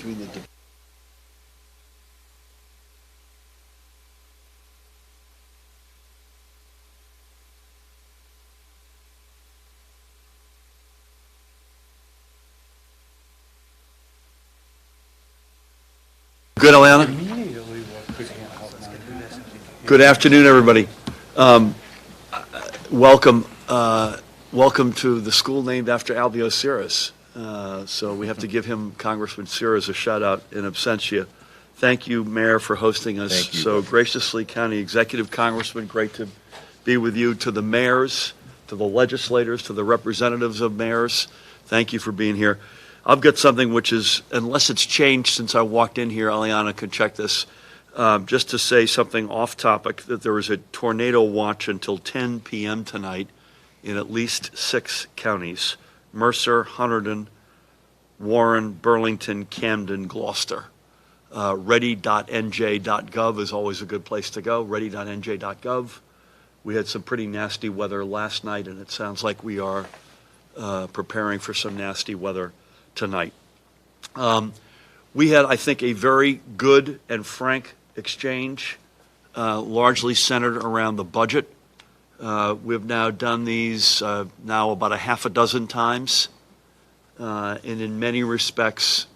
between the Good, Alana? Good afternoon, everybody. Welcome to the school named after Alvio Sears. So we have to give him, Congressman Sears, a shout out in absentia. Thank you, Mayor, for hosting us so graciously. County Executive Congressman, great to be with you. To the mayors, to the legislators, to the representatives of mayors, thank you for being here. I've got something which is, unless it's changed since I walked in here, Aliana can check this, just to say something off topic, that there is a tornado watch until 10 p.m. tonight in at least 6 counties: Mercer, Hunterdon, Warren, Burlington, Camden, Gloucester. Ready.nj.gov is always a good place to go, ready.nj.gov. We had some pretty nasty weather last night, and it sounds like we are preparing for some nasty weather tonight. We had, I think, a very good and frank exchange, largely centered around the budget. We've now done these now about a half a dozen times, and in many respects,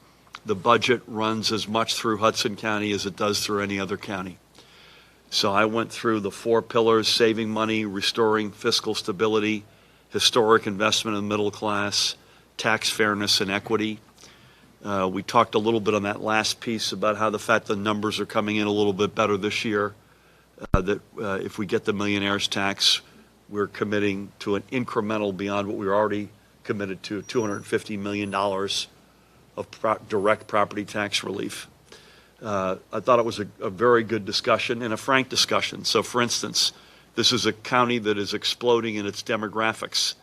the budget runs as much through Hudson County as it does through any other county. So I went through the 4 pillars: saving money, restoring fiscal stability, historic investment in the middle class, tax fairness and equity. We talked a little bit on that last piece about how the fact the numbers are coming in a little bit better this year, that if we get the millionaire's tax, we're committing to an incremental beyond what we were already committed to, $250 million of direct property tax relief. I thought it was a very good discussion and a frank discussion. So, for instance, this is a county that is exploding in its demographics.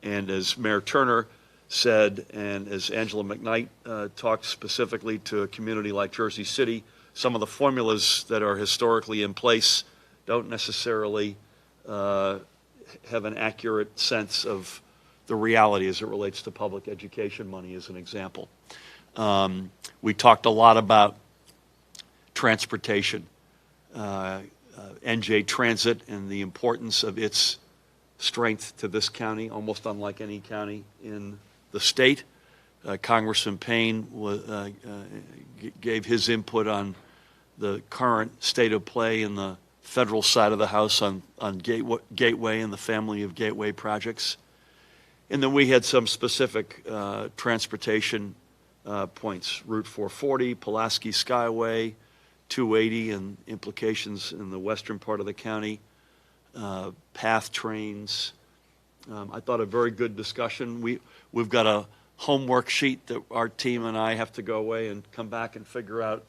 And as Mayor Turner said, and as Angela McKnight talked specifically to a community like Jersey City, some of the formulas that are historically in place don't necessarily have an accurate sense of the reality as it relates to public education money, as an example. We talked a lot about transportation, NJ Transit, and the importance of its strength to this county, almost unlike any county in the state. Congressman Payne gave his input on the current state of play in the federal side of the House on Gateway and the family of Gateway projects. And then we had some specific transportation points: Route 440, Pulaski Skyway, 280 and implications in the western part of the county, PATH trains. I thought a very good discussion. We've got a homework sheet that our team and I have to go away and come back and figure out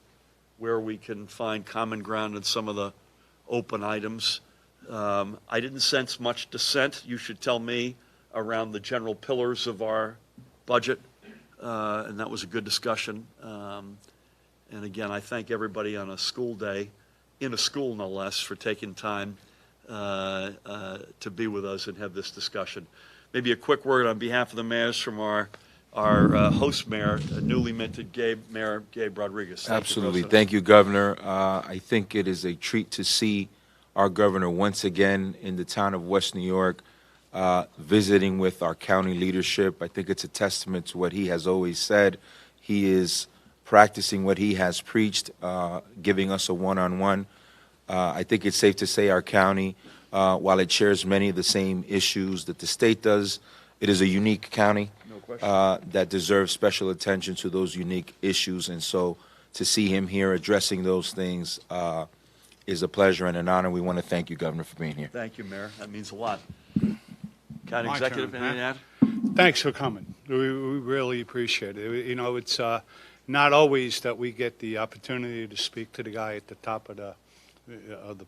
where we can find common ground in some of the open items. I didn't sense much dissent, you should tell me, around the general pillars of our budget, and that was a good discussion. And again, I thank everybody on a school day, in a school no less, for taking time to be with us and have this discussion. Maybe a quick word on behalf of the mayors from our host mayor, newly minted Mayor Gabe Rodriguez. Absolutely. Thank you, Governor. I think it is a treat to see our governor once again in the town of West New York, visiting with our county leadership. I think it's a testament to what he has always said. He is practicing what he has preached, giving us a one-on-one. I think it's safe to say our county, while it shares many of the same issues that the state does, it is a unique county that deserves special attention to those unique issues. And so to see him here addressing those things is a pleasure and an honor. We want to thank you, Governor, for being here. Thank you, Mayor. That means a lot. County Executive, anything to add? Thanks for coming. We really appreciate it. You know, it's not always that we get the opportunity to speak to the guy at the top of the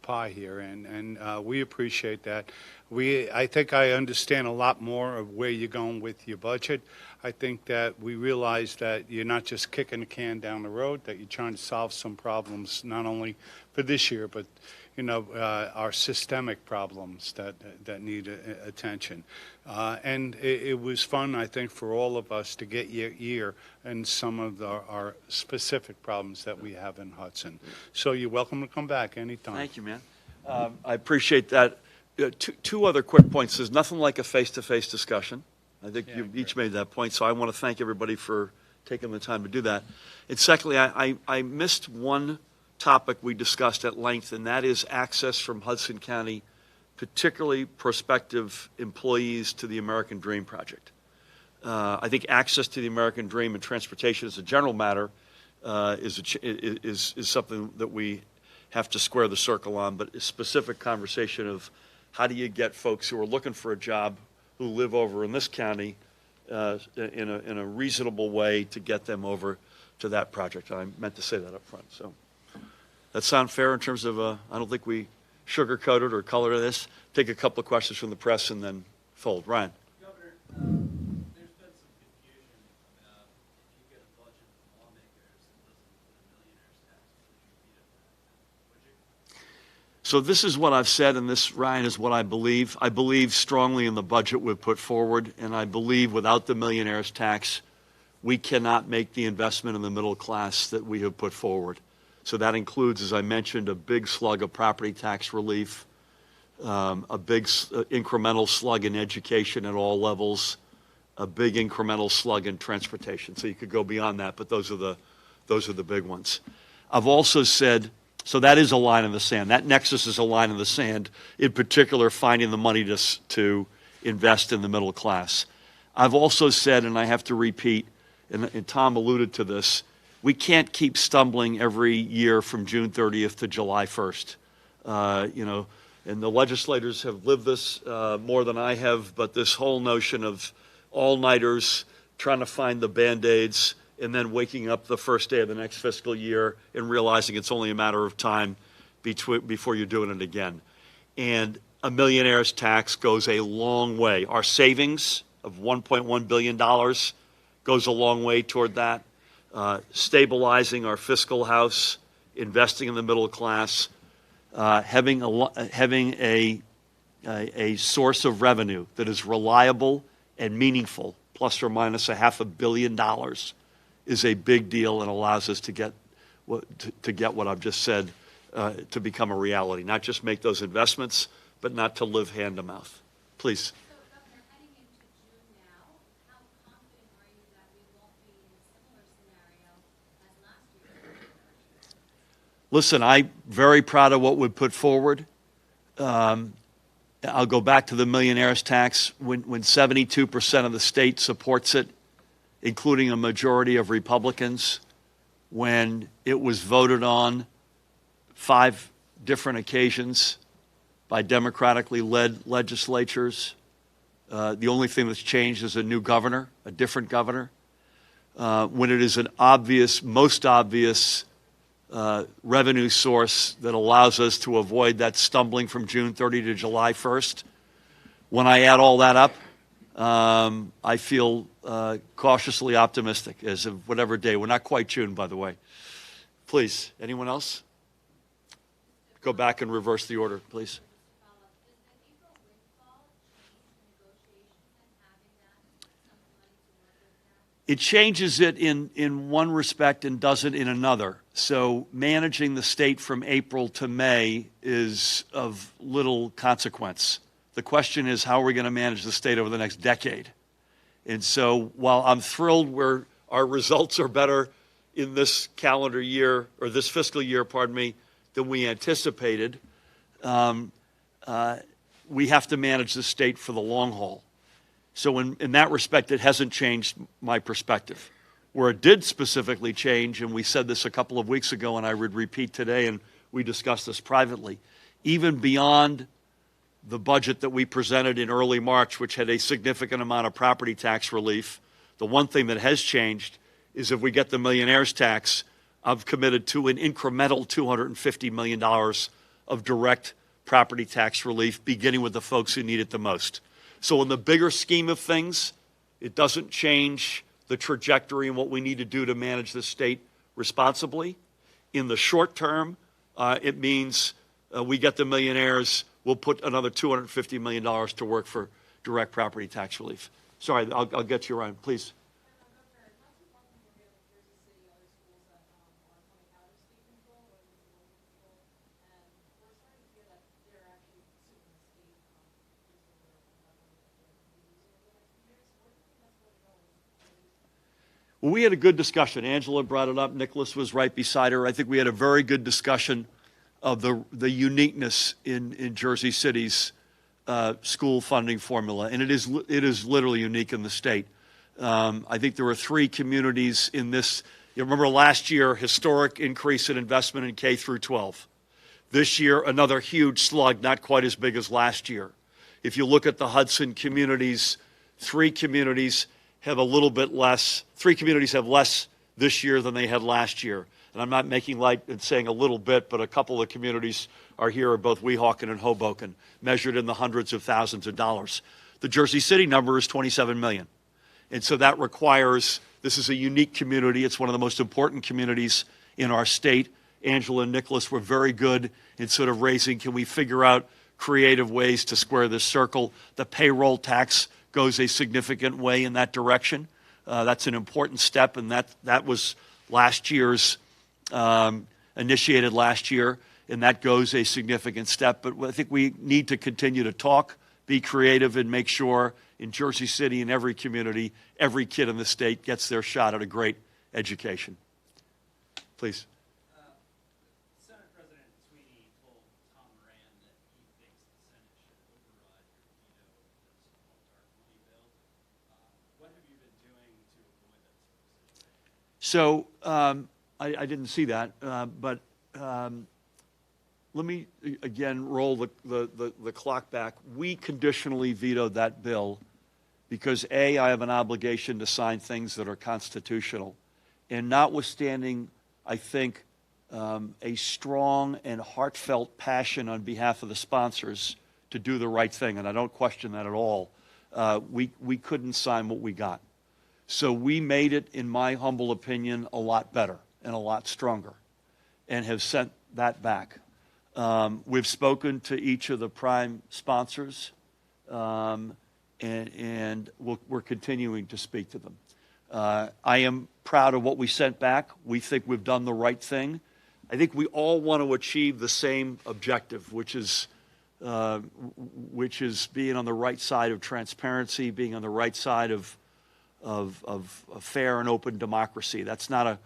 pie here, and we appreciate that. I think I understand a lot more of where you're going with your budget. I think that we realize that you're not just kicking the can down the road, that you're trying to solve some problems not only for this year, but are systemic problems that need attention. And it was fun, I think, for all of us to get your ear in some of our specific problems that we have in Hudson. So you're welcome to come back anytime. Thank you, man. I appreciate that. Two other quick points. There's nothing like a face-to-face discussion. I think you've each made that point, so I want to thank everybody for taking the time to do that. And secondly, I missed one topic we discussed at length, and that is access from Hudson County, particularly prospective employees to the American Dream Project. I think access to the American Dream and transportation as a general matter is something that we have to square the circle on, but a specific conversation of how do you get folks who are looking for a job who live over in this county in a reasonable way to get them over to that project. I meant to say that up front. So that sound fair in terms of, I don't think we sugar-coated or colored this. Take a couple of questions from the press and then fold. Ryan. Governor, there's been some confusion about if you get a budget from lawmakers, it doesn't include a millionaire's tax. Would you repeat it? So this is what I've said, and this, Ryan, is what I believe. I believe strongly in the budget we've put forward, and I believe without the millionaire's tax, we cannot make the investment in the middle class that we have put forward. So that includes, as I mentioned, a big slug of property tax relief, a big incremental slug in education at all levels, a big incremental slug in transportation. So you could go beyond that, but those are the big ones. I've also said, so that is a line in the sand. That nexus is a line in the sand, in particular finding the money to invest in the middle class. I've also said, and I have to repeat, and Tom alluded to this, we can't keep stumbling every year from June 30th to July 1st. And the legislators have lived this more than I have, but this whole notion of all-nighters, trying to find the Band-Aids, and then waking up the first day of the next fiscal year and realizing it's only a matter of time before you're doing it again. And a millionaire's tax goes a long way. Our savings of $1.1 billion goes a long way toward that. Stabilizing our fiscal house, investing in the middle class, having a source of revenue that is reliable and meaningful, plus or minus $500 million, is a big deal and allows us to get what I've just said to become a reality. Not just make those investments, but not to live hand to mouth. Please. So, Governor, heading into June now, how confident are you that we won't be in a similar scenario as last year? Listen, I'm very proud of what we put forward. I'll go back to the millionaire's tax. When 72% of the state supports it, including a majority of Republicans, when it was voted on 5 different occasions by democratically led legislatures. The only thing that's changed is a new governor, a different governor. When it is an obvious, most obvious revenue source that allows us to avoid that stumbling from June 30 to July 1st. When I add all that up, I feel cautiously optimistic as of whatever day. We're not quite June, by the way. Please, anyone else? Go back and reverse the order, please. It changes it in one respect and doesn't in another. So managing the state from April to May is of little consequence. The question is, how are we going to manage the state over the next decade? And so while I'm thrilled where our results are better in this calendar year, or this fiscal year, pardon me, than we anticipated, we have to manage the state for the long haul. So in that respect, it hasn't changed my perspective. Where it did specifically change, and we said this a couple of weeks ago, and I would repeat today, and we discussed this privately, even beyond the budget that we presented in early March, which had a significant amount of property tax relief, the one thing that has changed is if we get the millionaire's tax, I've committed to an incremental $250 million of direct property tax relief, beginning with the folks who need it the most. So in the bigger scheme of things, it doesn't change the trajectory and what we need to do to manage the state responsibly. In the short term, it means we get the millionaires, we'll put another $250 million to work for direct property tax relief. Sorry, I'll get to you, Ryan, please. Well, we had a good discussion. Angela brought it up. Nicholas was right beside her. I think we had a very good discussion of the uniqueness in Jersey City's school funding formula, and it is literally unique in the state. I think there were 3 communities in this. You remember last year, historic increase in investment in K through 12. This year, another huge slug, not quite as big as last year. If you look at the Hudson communities, 3 communities have a little bit less. 3 communities have less this year than they had last year. And I'm not making light and saying a little bit, but a couple of communities are here, both Weehawken and Hoboken, measured in the hundreds of thousands of dollars. The Jersey City number is 27 million. And so that requires, this is a unique community. It's one of the most important communities in our state. Angela and Nicholas were very good in sort of raising, can we figure out creative ways to square this circle? The payroll tax goes a significant way in that direction. That's an important step, and that was last year's, initiated last year, and that goes a significant step. But I think we need to continue to talk, be creative, and make sure in Jersey City and every community, every kid in the state gets their shot at a great education. Please. Senate President Sweeney told Tom Moran that he thinks the Senate should override your veto of this small dark money bill. What have you been doing to avoid that sort of situation? So I didn't see that, but let me again roll the clock back. We conditionally vetoed that bill because A, I have an obligation to sign things that are constitutional, and notwithstanding, I think, a strong and heartfelt passion on behalf of the sponsors to do the right thing, and I don't question that at all, we couldn't sign what we got. So we made it, in my humble opinion, a lot better and a lot stronger, and have sent that back. We've spoken to each of the prime sponsors, and we're continuing to speak to them. I am proud of what we sent back. We think we've done the right thing. I think we all want to achieve the same objective, which is being on the right side of transparency, being on the right side of a fair and open democracy. That's not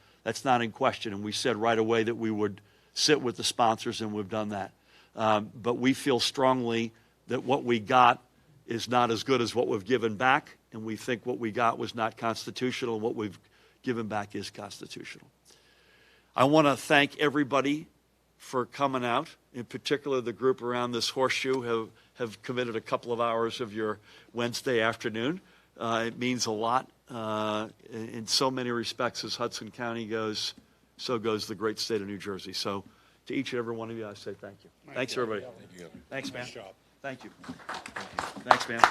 in question, and we said right away that we would sit with the sponsors, and we've done that. But we feel strongly that what we got is not as good as what we've given back, and we think what we got was not constitutional, and what we've given back is constitutional. I want to thank everybody for coming out, in particular the group around this horseshoe have committed a couple of hours of your Wednesday afternoon. It means a lot. In so many respects, as Hudson County goes, so goes the great state of New Jersey. So to each and every one of you, I say thank you. Thanks, everybody. Thank you. Thanks, man. Nice job. Thank you. Thanks, man.